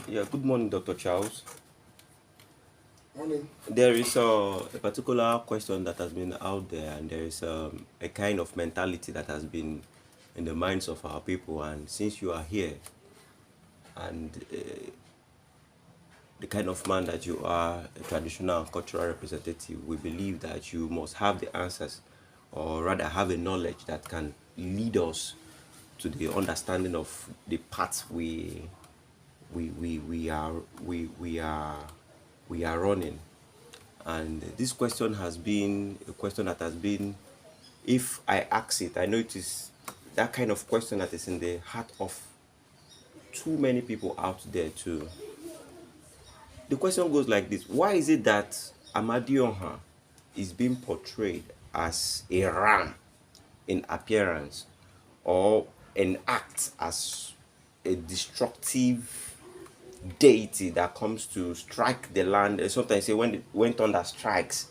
Yeah, good morning, Dr. Charles. Morning. There is a particular question that has been out there, and there is a kind of mentality that has been in the minds of our people. And since you are here, and the kind of man that you are, a traditional and cultural representative, we believe that you must have the answers, or rather have a knowledge that can lead us to the understanding of the path we are we are we are running. And this question has been a question that has been, if I ask it, I know it is that kind of question that is in the heart of too many people out there too. The question goes like this: why is it that Amadioha is being portrayed as a ram in appearance, or an act as a destructive deity that comes to strike the land? And sometimes say when thunder strikes,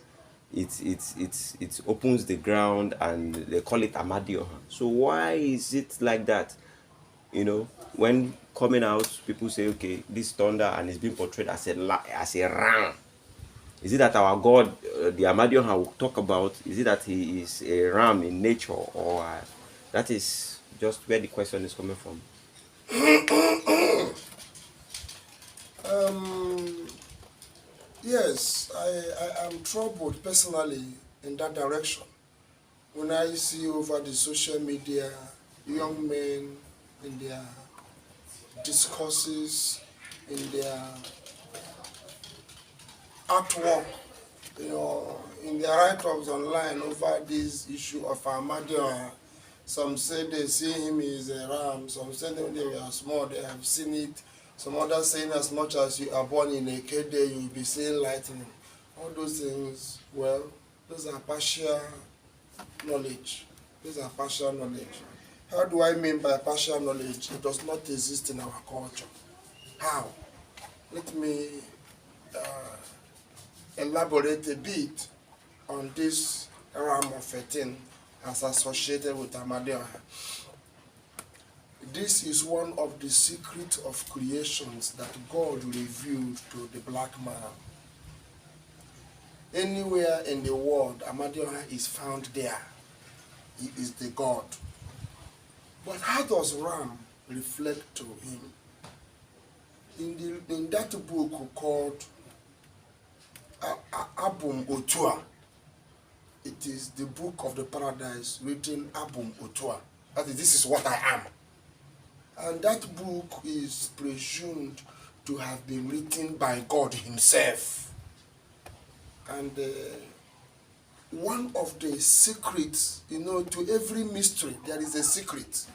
it opens the ground, and they call it Amadioha. So why is it like that? When coming out, people say, okay, this thunder, and it's being portrayed as a ram. Is it that our God, the Amadioha will talk about, is it that he is a ram in nature, or that is just where the question is coming from? Yes, I am troubled personally in that direction. When I see over the social media young men in their discourses, in their artwork, in their write-ups online over this issue of Ahmadiyya. Some say they see him as a ram, some say when they were small they have seen it, some others saying as much as you are born in a K day you will be seeing lightning. All those things, well, those are partial knowledge. These are partial knowledge. How do I mean by partial knowledge? It does not exist in our culture. How? Let me elaborate a bit on this realm of a thing as associated with Amadioha. This is one of the secrets of creations that God revealed to the black man. Anywhere in the world, Amadioha is found there. He is the God. But how does Ram reflect to him? In that book called Abum Otua, it is the book of the paradise written Abum Otua. That is, this is what I am. And that book is presumed to have been written by God himself. And one of the secrets, to every mystery, there is a secret.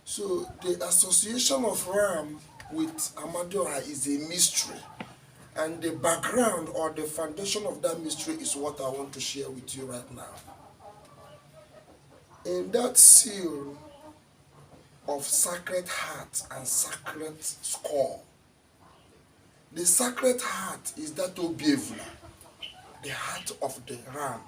So the association of Ram with Amadioha is a mystery. And the background or the foundation of that mystery is what I want to share with you right now. In that seal of sacred heart and sacred skull, the sacred heart is that Obievula, the heart of the ram,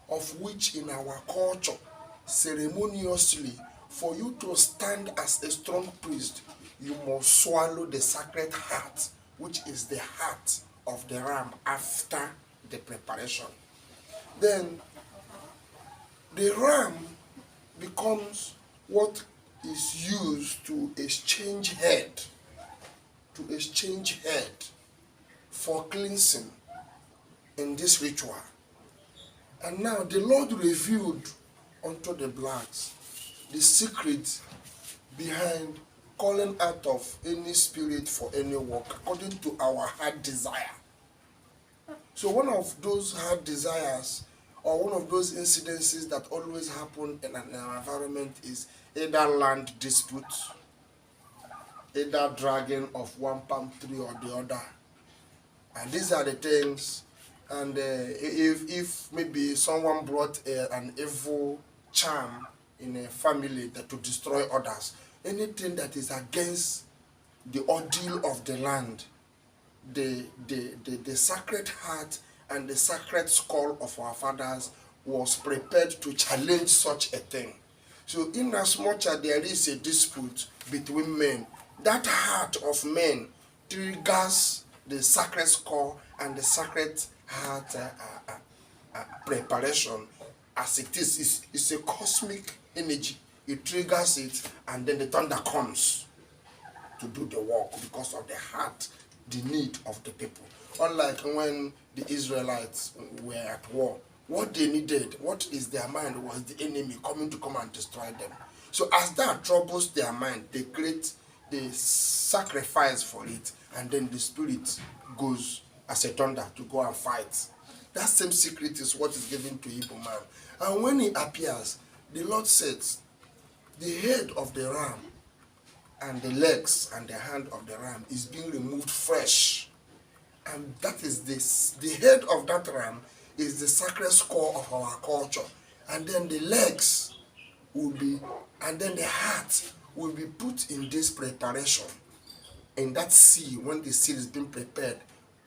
of which in our culture, ceremoniously, for you to stand as a strong priest, you must swallow the sacred heart, which is the heart of the ram after the preparation. Then the ram becomes what is used to exchange head, for cleansing in this ritual. And now the Lord revealed unto the blacks the secret behind calling out of any spirit for any work according to our heart desire. So one of those heart desires, or one of those incidences that always happen in an environment, is either land dispute, either dragging of one palm tree or the other. And these are the things. And if maybe someone brought an evil charm in a family that to destroy others, anything that is against the ordeal of the land, the sacred heart and the sacred skull of our fathers was prepared to challenge such a thing. So inasmuch as there is a dispute between men, that heart of men triggers the sacred score and the sacred heart preparation as it is. It's a cosmic energy. It triggers it, and then the thunder comes to do the work because of the heart, the need of the people. Unlike when the Israelites were at war, what they needed, what is their mind, was the enemy coming to come and destroy them. So as that troubles their mind, they create the sacrifice for it, and then the spirit goes as a thunder to go and fight. That same secret is what is given to Igbo man. And when he appears, the Lord says, the head of the ram and the legs and the hand of the ram is being removed fresh. And that is this. The head of that ram is the sacred score of our culture. And then the legs will be, and then the heart will be put in this preparation. In that seal, when the seal is being prepared,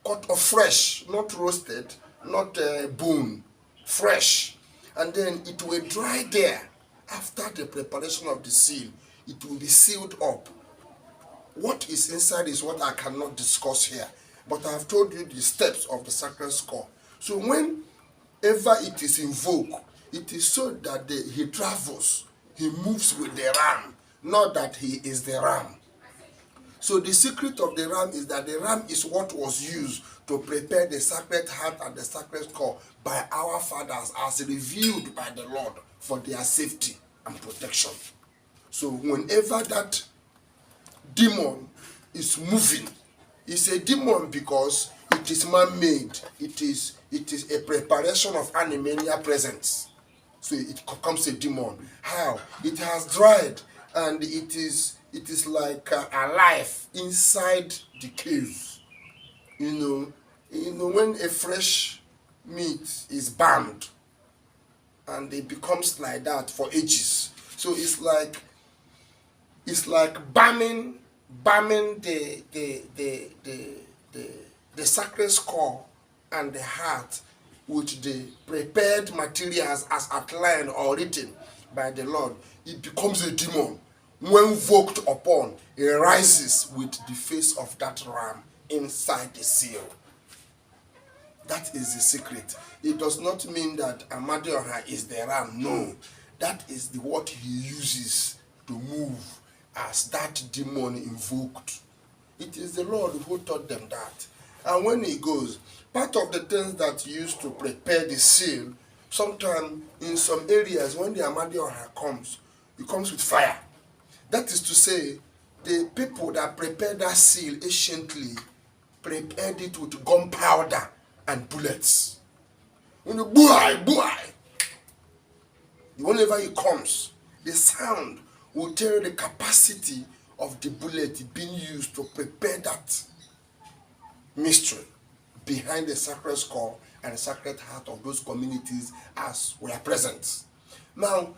cut off fresh, not roasted, not bone, fresh. And then it will dry there. After the preparation of the seal, it will be sealed up. What is inside is what I cannot discuss here, but I have told you the steps of the sacred score. So whenever it is invoked, it is so that he travels, he moves with the ram, not that he is the ram. So the secret of the ram is that the ram is what was used to prepare the sacred heart and the sacred score by our fathers as revealed by the Lord for their safety and protection. So whenever that demon is moving, it's a demon because it is man-made. It is a preparation of animalia presence. So it becomes a demon. How? It has dried, and it is like alive inside the cave. You know when a fresh meat is burned, and it becomes like that for ages. So it's like burning the sacred score and the heart with the prepared materials as outlined or written by the Lord. It becomes a demon. When voked upon, it rises with the face of that ram inside the seal. That is the secret. It does not mean that AMADIOHA is the ram. No. That is what he uses to move as that demon invoked. It is the Lord who taught them that. And when he goes, part of the things that he used to prepare the seal, sometimes in some areas when the AMADIOHA comes, it comes with fire. That is to say, the people that prepared that seal anciently prepared it with gunpowder and bullets. When you whenever he comes, the sound will tell you the capacity of the bullet being used to prepare that mystery behind the sacred skull and the sacred heart of those communities as we are present. Now,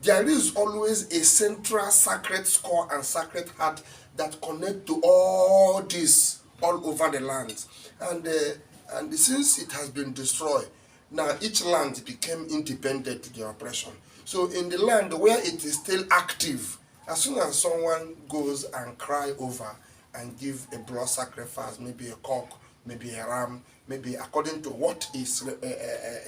there is always a central sacred skull and sacred heart that connect to all this all over the land. And since it has been destroyed, now each land became independent to the oppression. So in the land where it is still active, as soon as someone goes and cry over and give a blood sacrifice, maybe a cock, maybe a ram, maybe according to what is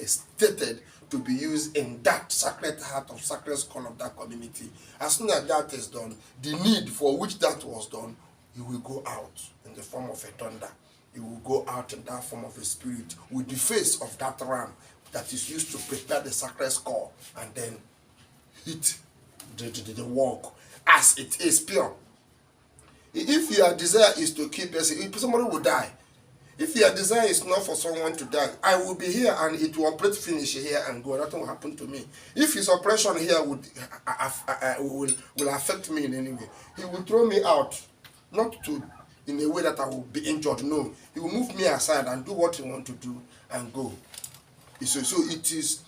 stated to be used in that sacred heart of sacred skull of that community, as soon as that is done, the need for which that was done, it will go out in the form of a thunder. It will go out in that form of a spirit with the face of that ram that is used to prepare the sacred skull and then hit the work as it is pure. If your desire is to keep person, somebody will die. If your desire is not for someone to die, I will be here and it will operate, finish here and go. Nothing will happen to me. If his oppression here will affect me in any way, he will throw me out, not to in a way that I will be injured. No, he will move me aside and do what he wants to do and go. So it is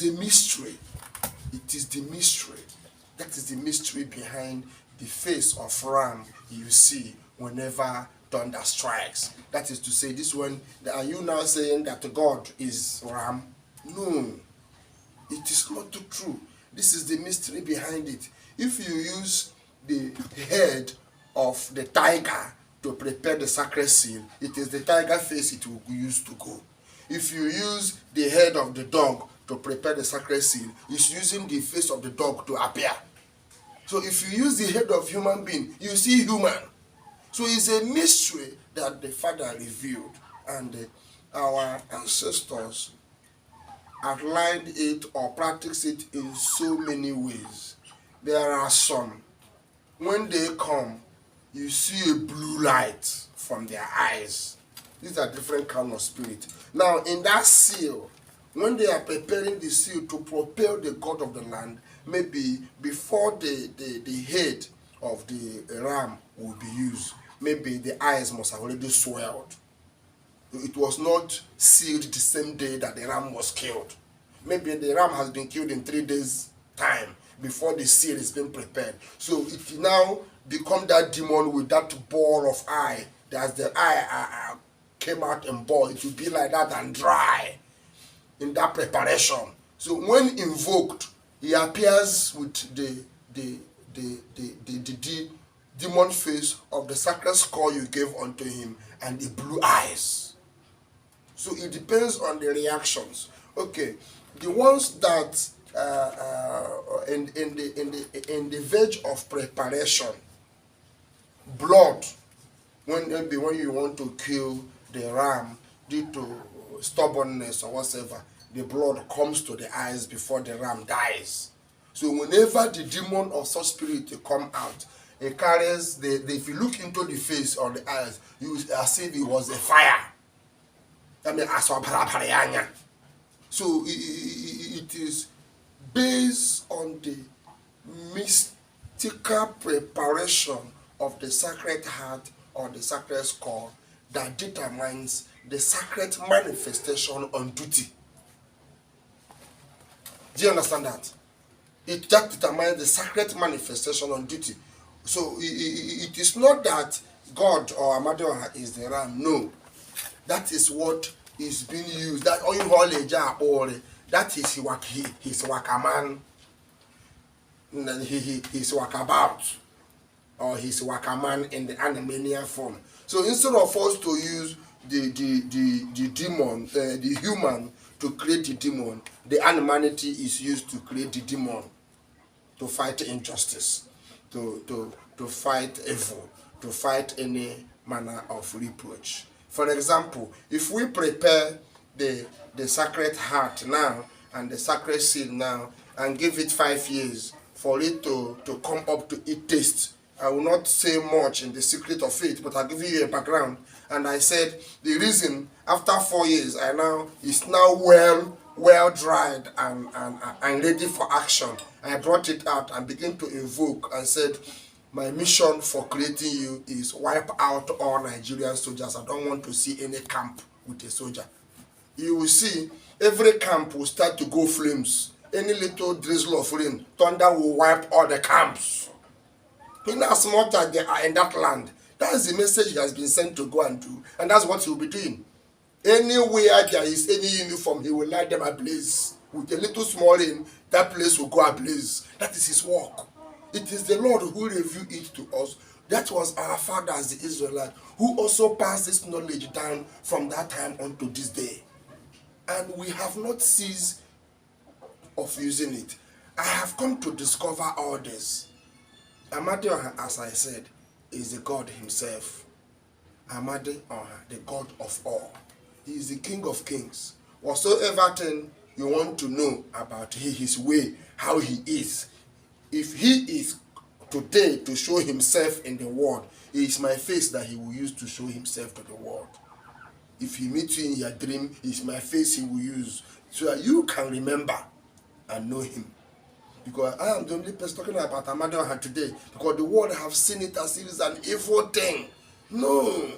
a mystery. It is the mystery. That is the mystery behind the face of ram you see whenever thunder strikes. That is to say, this one, are you now saying that God is ram? No, it is not true. This is the mystery behind it. If you use the head of the tiger to prepare the sacred seal, it is the tiger face it will be used to go. If you use the head of the dog to prepare the sacred seal, it's using the face of the dog to appear. So if you use the head of human being, you see human. So it's a mystery that the Father revealed, and our ancestors outlined it or practiced it in so many ways. There are some, when they come, you see a blue light from their eyes. These are different kind of spirit. Now, in that seal, when they are preparing the seal to propel the god of the land, maybe before the head of the ram will be used, maybe the eyes must have already swelled. It was not sealed the same day that the ram was killed. Maybe the ram has been killed in 3 days' time before the seal is being prepared. So it now become that demon with that ball of eye. As the eye came out and ball, it will be like that and dry in that preparation. So when invoked, he appears with the demon face of the sacred skull you gave unto him and the blue eyes. So it depends on the reactions. Okay, the ones that in the verge of preparation, blood, when you want to kill the ram due to stubbornness or whatever, the blood comes to the eyes before the ram dies. So whenever the demon of such spirit come out, it carries if you look into the face or the eyes, you as if it was a fire. I mean, so it is based on the mystical preparation of the sacred heart or the sacred skull that determines the sacred manifestation on duty. Do you understand that? It just determines the sacred manifestation on duty. So it is not that God or AMADIOHA is the ram. No. That is what is being used. That that is his wakaman. His wakabout. Or his wakaman in the animania form. So instead of us to use the demon, the human to create the demon, the animality is used to create the demon, to fight injustice, to fight evil, to fight any manner of reproach. For example, if we prepare the sacred heart now and the sacred seal now and give it 5 years for it to come up to its taste, I will not say much in the secret of it, but I'll give you a background. And I said the reason after 4 years it's now well dried and ready for action. I brought it out and began to invoke and said, my mission for creating you is wipe out all Nigerian soldiers. I don't want to see any camp with a soldier. You will see every camp will start to go flames. Any little drizzle of rain, thunder will wipe all the camps. In as much as they are in that land, that's the message he has been sent to go and do, and that's what he will be doing. Anywhere there is any uniform, he will light them ablaze. With a little small rain, that place will go ablaze. That is his work. It is the Lord who revealed it to us. That was our fathers, the Israelites, who also passed this knowledge down from that time unto this day. And we have not ceased of using it. I have come to discover all this. AMADIOHA, as I said, is the God himself. AMADIOHA, the God of all. He is the King of kings. Whatsoever thing you want to know about his way, how he is, if he is today to show himself in the world, it is my face that he will use to show himself to the world. If he meets you in your dream, it's my face he will use so that you can remember and know him. Because I am the only person talking about AMADIOHA today, because the world have seen it as it is an evil thing. No.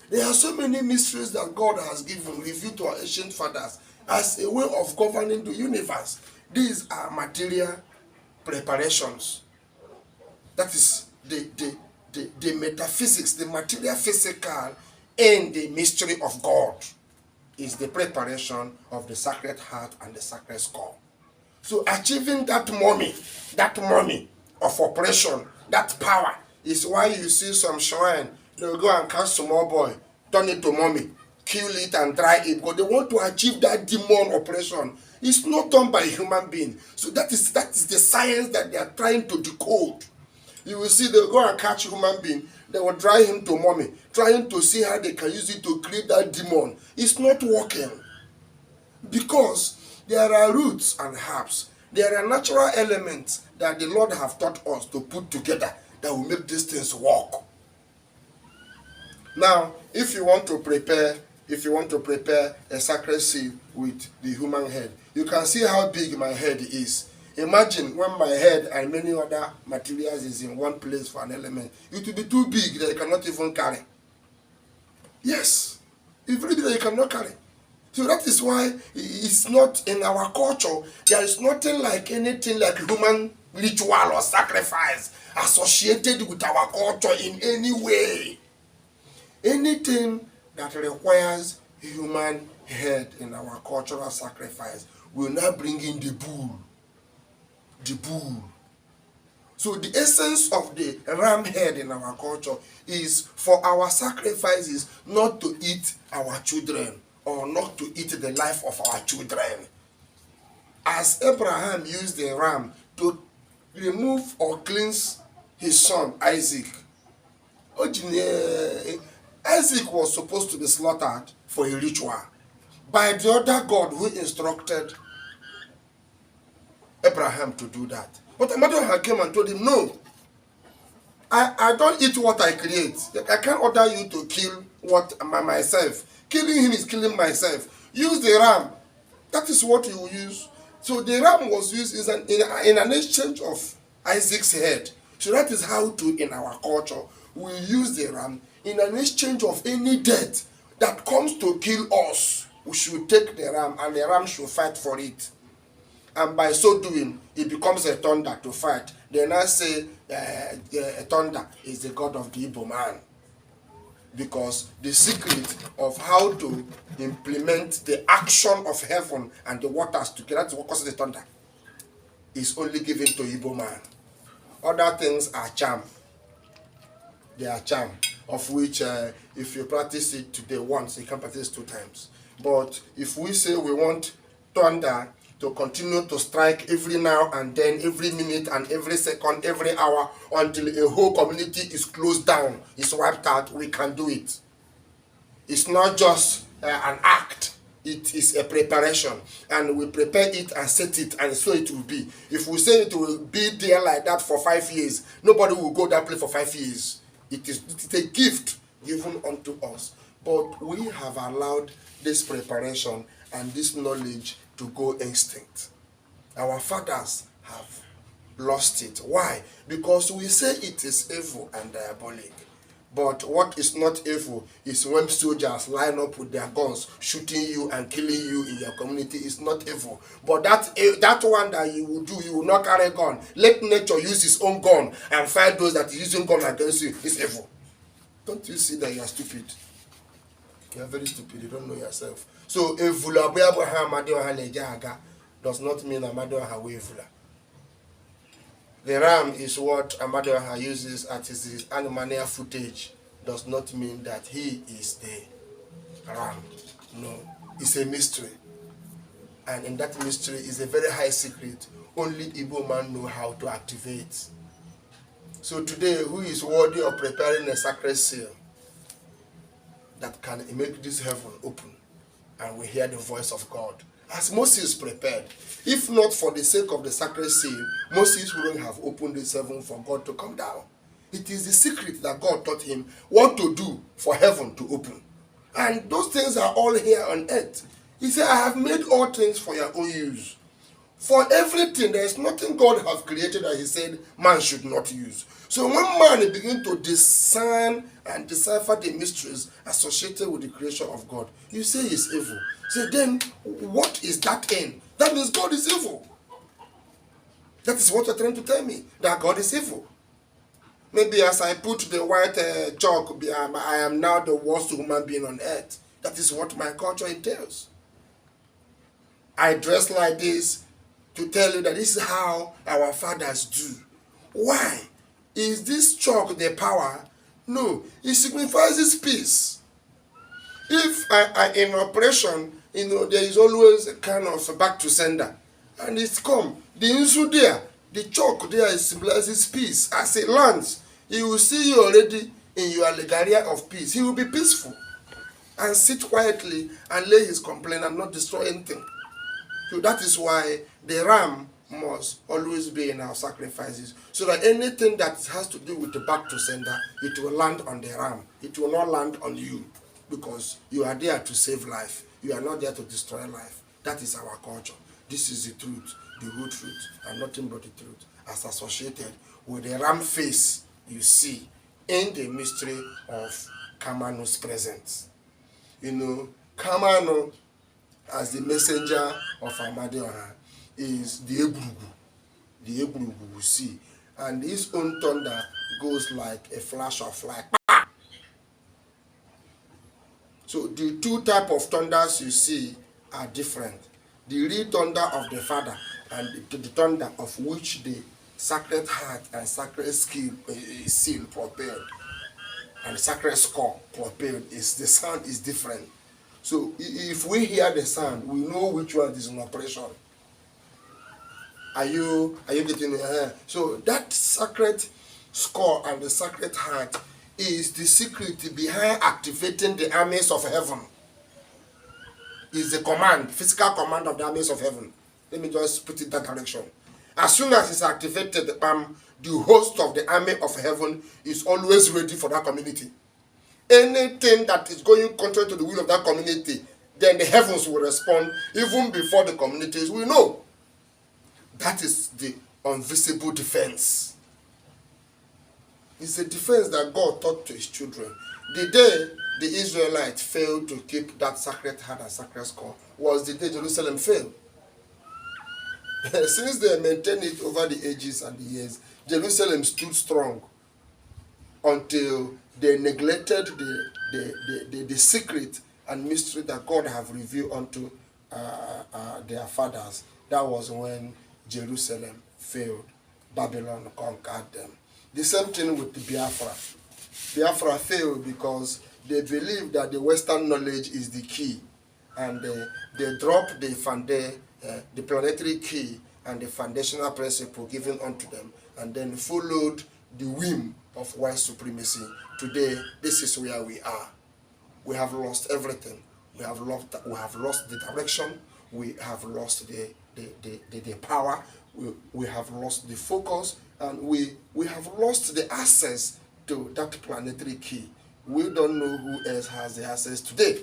There are so many mysteries that God has given, revealed to our ancient fathers as a way of governing the universe. These are material preparations. That is the metaphysics, the material physical in the mystery of God is the preparation of the sacred heart and the sacred skull. So achieving that money of operation, that power, is why you see some shrine, They will go and catch small boy, turn it to mommy, kill it and dry it, because they want to achieve that demon operation. It's not done by a human being. So that is the science that they are trying to decode. You will see they will go and catch a human being, they will dry him to mommy, trying to see how they can use it to create that demon. It's not working. Because there are roots and herbs. There are natural elements that the Lord have taught us to put together that will make these things work. Now, if you want to prepare a sacred seal with the human head, you can see how big my head is. Imagine when my head and many other materials is in one place for an element. It will be too big that you cannot even carry. Yes, it's very big that you cannot carry. So that is why it's not in our culture. There is nothing like anything like human ritual or sacrifice associated with our culture in any way. Anything that requires human head in our cultural sacrifice will now bring in the bull. The bull. So the essence of the ram head in our culture is for our sacrifices not to eat our children or not to eat the life of our children. As Abraham used the ram to remove or cleanse his son Isaac, Isaac was supposed to be slaughtered for a ritual by the other God who instructed Abraham to do that. But AMADIOHA came and told him, no, I don't eat what I create. I can't order you to kill myself. Killing him is killing myself. Use the ram. That is what you use. So the ram was used in an exchange of Isaac's head. So that is how to, in our culture, we use the ram in an exchange of any death that comes to kill us. We should take the ram and the ram should fight for it. And by so doing, it becomes a thunder to fight. They now say a thunder is the god of the Igbo man. Because the secret of how to implement the action of heaven and the waters together, that's what causes the thunder, is only given to Igbo man. Other things are charm. They are charm, of which if you practice it today once, you can practice 2 times. But if we say we want thunder to continue to strike every now and then, every minute and every second, every hour, until a whole community is closed down, is wiped out, we can do it. It's not just an act, it is a preparation. And we prepare it and set it, and so it will be. If we say it will be there like that for 5 years, nobody will go that place for 5 years. It is a gift given unto us. But we have allowed this preparation and this knowledge to go extinct. Our fathers have lost it. Why? Because we say it is evil and diabolic. But what is not evil is when soldiers line up with their guns, shooting you and killing you in your community is not evil. But that one that you will do, you will not carry a gun. Let nature use his own gun and fight those that are using gun against you. It's evil. Don't you see that you are stupid? You are very stupid. You don't know yourself. So evula AMADIOHA does not mean AMADIOHA evula. The ram is what AMADIOHA uses as his animal footage. Does not mean that he is the ram. No, it's a mystery. And in that mystery is a very high secret. Only Igbo man know how to activate. So today, who is worthy of preparing a sacred seal that can make this heaven open and we hear the voice of God? As Moses prepared, if not for the sake of the sacred seal, Moses wouldn't have opened this heaven for God to come down. It is the secret that God taught him what to do for heaven to open. And those things are all here on earth. He said, I have made all things for your own use. For everything, there is nothing God has created that he said man should not use. So when man begins to discern and decipher the mysteries associated with the creation of God, you say it's evil. So then, what is that end? That means God is evil. That is what you're trying to tell me, that God is evil. Maybe as I put the white chalk, I am now the worst human being on earth. That is what my culture entails. I dress like this to tell you that this is how our fathers do. Why? Is this chalk the power No, it signifies peace. If I in operation, there is always a kind of back to sender, and it's come. The insu there, the chalk there symbolizes peace. As it lands, he will see you already in your legaria of peace. He will be peaceful and sit quietly and lay his complaint and not destroy anything. So that is why the ram must always be in our sacrifices, so that anything that has to do with the back to sender, it will land on the ram. It will not land on you, because you are there to save life. You are not there to destroy life. That is our culture. This is the truth, the whole truth, and nothing but the truth, as associated with the ram face you see in the mystery of Kamanu's presence. Kamanu, as the messenger of AMADIOHA, is the Egburugu. The Egburugu we see. And his own thunder goes like a flash of light. So the two types of thunders you see are different. The real thunder of the Father and the thunder of which the sacred heart and sacred seal propelled and sacred skull propelled, is the sound is different. So if we hear the sound, we know which one is in operation. Are you getting it? So that sacred skull and the sacred heart is the secret behind activating the armies of heaven. Is the command, physical command of the armies of heaven. Let me just put it that direction. As soon as it's activated, the host of the army of heaven is always ready for that community. Anything that is going contrary to the will of that community, then the heavens will respond even before the communities will know. That is the invisible defense. It's a defense that God taught to his children. The day the Israelites failed to keep that sacred heart and sacred skull was the day Jerusalem failed. Since they maintained it over the ages and the years, Jerusalem stood strong until they neglected the secret and mystery that God have revealed unto their fathers. That was when Jerusalem failed. Babylon conquered them. The same thing with the Biafra. Biafra failed because they believed that the Western knowledge is the key, and they dropped the planetary key and the foundational principle given unto them, and then followed the whim of white supremacy. Today, this is where we are. We have lost everything. We have lost the direction. We have lost the power. We have lost the focus, and we have lost the access to that planetary key. We don't know who else has the access today.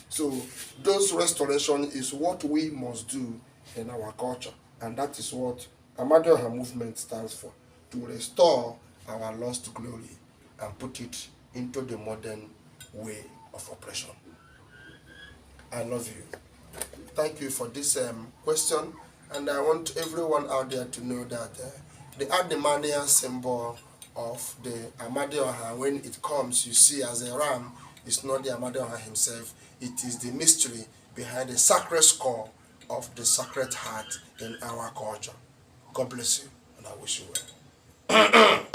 So those restoration is what we must do in our culture, and that is what AMADIOHA movement stands for, to restore our lost glory and put it into the modern way of operation. I love you. Thank you for this question, and I want everyone out there to know that the Adimania symbol of the AMADIOHA, when it comes, you see as a ram, it's not the AMADIOHA himself. It is the mystery behind the sacred skull of the sacred heart in our culture. God bless you, and I wish you well.